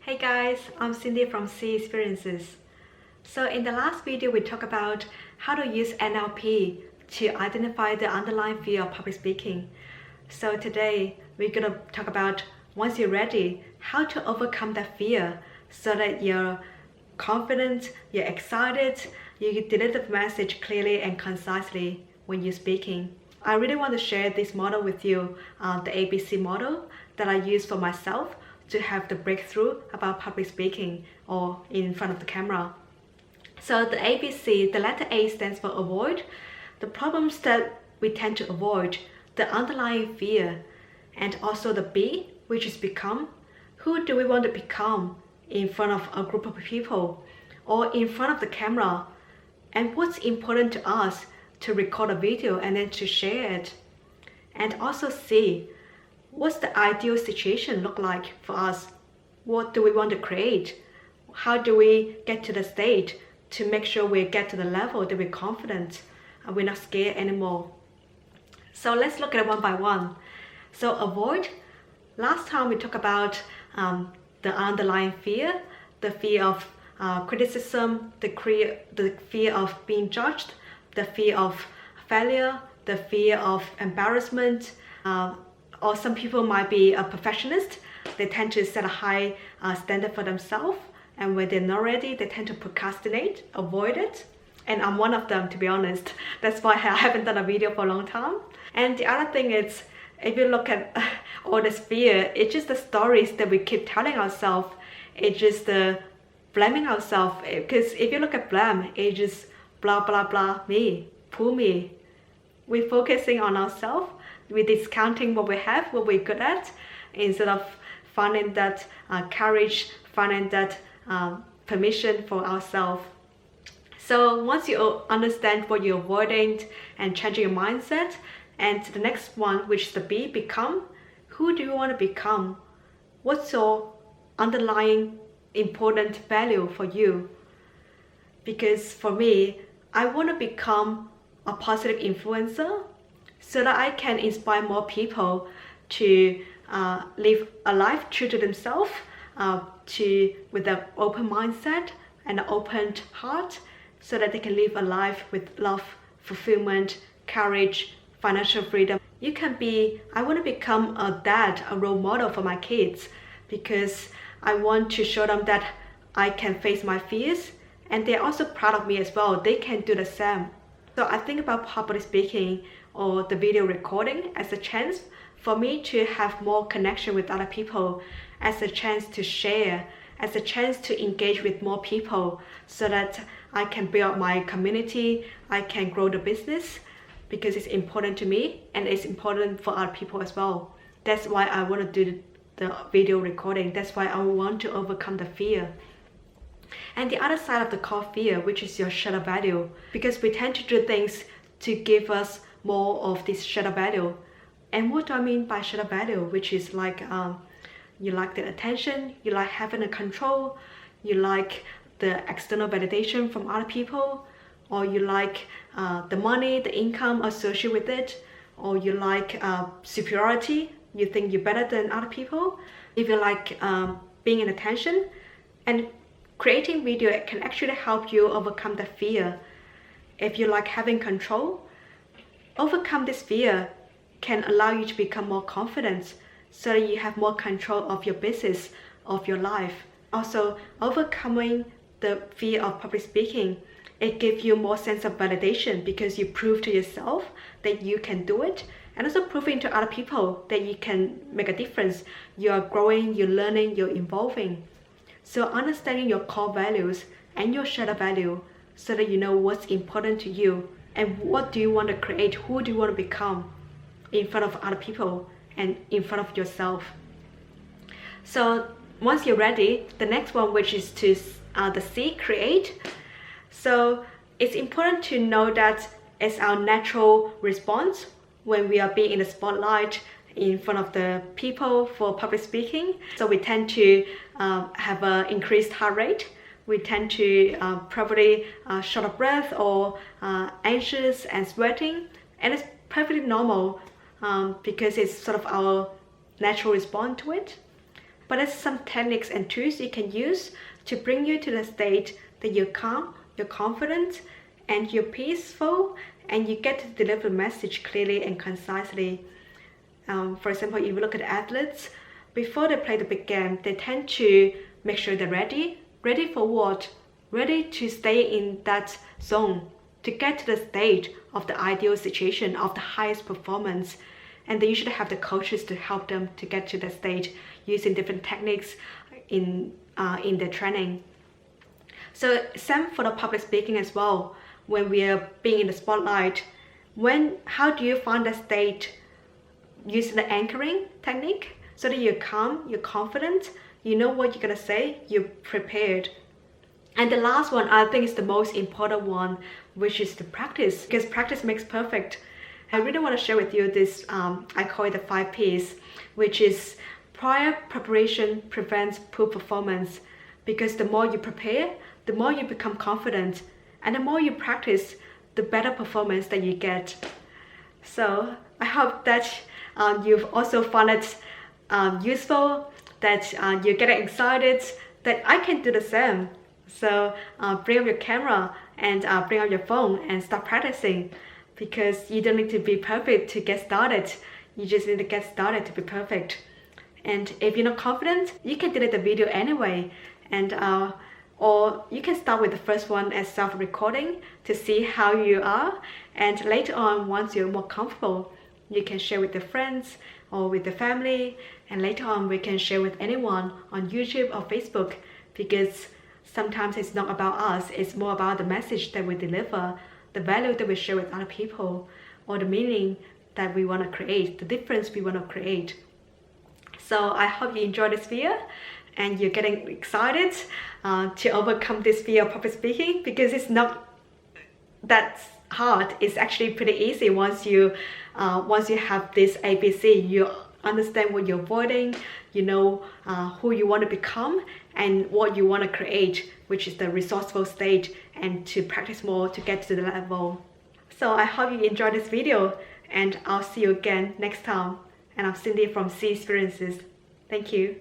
Hey guys, I'm Cyndi from CExperiences. So in the last video, we talked about how to use NLP to identify the underlying fear of public speaking. So today, we're going to talk about, once you're ready, how to overcome that fear so that you're confident, you're excited, you deliver the message clearly and concisely when you're speaking. I really want to share this model with you, the ABC model that I use for myself to have the breakthrough about public speaking or in front of the camera. So the ABC, the letter A stands for avoid, the problems that we tend to avoid, the underlying fear, and also the B, which is become. Who do we want to become in front of a group of people or in front of the camera? And what's important to us to record a video and then to share it? And also C, what's the ideal situation look like for us? What do we want to create? How do we get to the state to make sure we get to the level that we're confident and we're not scared anymore? So let's look at it one by one. So avoid. Last time we talked about the underlying fear, the fear of criticism, the fear of being judged, the fear of failure, the fear of embarrassment, or some people might be a perfectionist. They tend to set a high standard for themselves, and when they're not ready, they tend to procrastinate, avoid it. And I'm one of them, to be honest. That's why I haven't done a video for a long time. And the other thing is, if you look at all this fear, it's just the stories that we keep telling ourselves. It's just the blaming ourselves. Because if you look at blame, it's just blah, blah, blah, me, poor me. We're focusing on ourselves. We're discounting what we have, what we're good at, instead of finding that courage, finding that permission for ourselves. So once you understand what you're avoiding and changing your mindset, and the next one, which is the B, become. Who do you want to become? What's your underlying important value for you? Because for me, I want to become a positive influencer so that I can inspire more people to live a life true to themselves, with an open mindset and an open heart, so that they can live a life with love, fulfillment, courage, financial freedom. I want to become a dad, a role model for my kids, because I want to show them that I can face my fears, and they're also proud of me as well. They can do the same. So I think about public speaking or the video recording as a chance for me to have more connection with other people, as a chance to share, as a chance to engage with more people, so that I can build my community, I can grow the business, because it's important to me and it's important for other people as well. That's why I want to do the video recording. That's why I want to overcome the fear. And the other side of the core fear, which is your shadow value, because we tend to do things to give us more of this shadow value. And what do I mean by shadow value? Which is like you like the attention, you like having a control, you like the external validation from other people, or you like the money, the income associated with it, or you like superiority, you think you're better than other people. If you like being in attention, and creating video can actually help you overcome the fear. If you like having control, overcome this fear can allow you to become more confident, so that you have more control of your business, of your life. Also, overcoming the fear of public speaking, it gives you more sense of validation, because you prove to yourself that you can do it, and also proving to other people that you can make a difference. You are growing, you're learning, you're evolving. So understanding your core values and your shadow value, so that you know what's important to you and what do you want to create, who do you want to become in front of other people and in front of yourself. So once you're ready, the next one, which is to the C, create. So it's important to know that it's our natural response when we are being in the spotlight in front of the people for public speaking. So we tend to have an increased heart rate. We tend to probably short of breath or anxious and sweating, and it's perfectly normal because it's sort of our natural response to it. but there's some techniques and tools you can use to bring you to the state that you're calm, you're confident, and you're peaceful, and you get to deliver the message clearly and concisely. For example, if you look at athletes, before they play the big game, they tend to make sure they're ready. Ready for what? Ready to stay in that zone, to get to the state of the ideal situation, of the highest performance. And they usually have the coaches to help them to get to the state using different techniques in their training. So same for the public speaking as well. When we are being in the spotlight, how do you find the state? Using the anchoring technique so that you're calm, you're confident, you know what you're gonna say, you're prepared. And the last one, I think, is the most important one, which is the practice, because practice makes perfect. I really want to share with you this, I call it the 5 P's, which is prior preparation prevents poor performance, because the more you prepare, the more you become confident, and the more you practice, the better performance that you get. So I hope that you've also found it useful, that you're getting excited, that I can do the same. So bring up your camera and bring up your phone and start practicing, because you don't need to be perfect to get started. You just need to get started to be perfect. And if you're not confident, you can delete the video anyway, and or you can start with the first one as self-recording to see how you are, and later on, once you're more comfortable, you can share with your friends or with the family, and later on we can share with anyone on YouTube or Facebook, because sometimes it's not about us, it's more about the message that we deliver, the value that we share with other people, or the meaning that we want to create, the difference we want to create. So I hope you enjoyed this video and you're getting excited to overcome this fear of public speaking, because it's not that hard. It's actually pretty easy once you have this ABC. You understand what you're avoiding, you know who you want to become and what you want to create, which is the resourceful state, and to practice more to get to the level. So I hope you enjoyed this video, and I'll see you again next time. And I'm Cyndi from CExperiences. Thank you.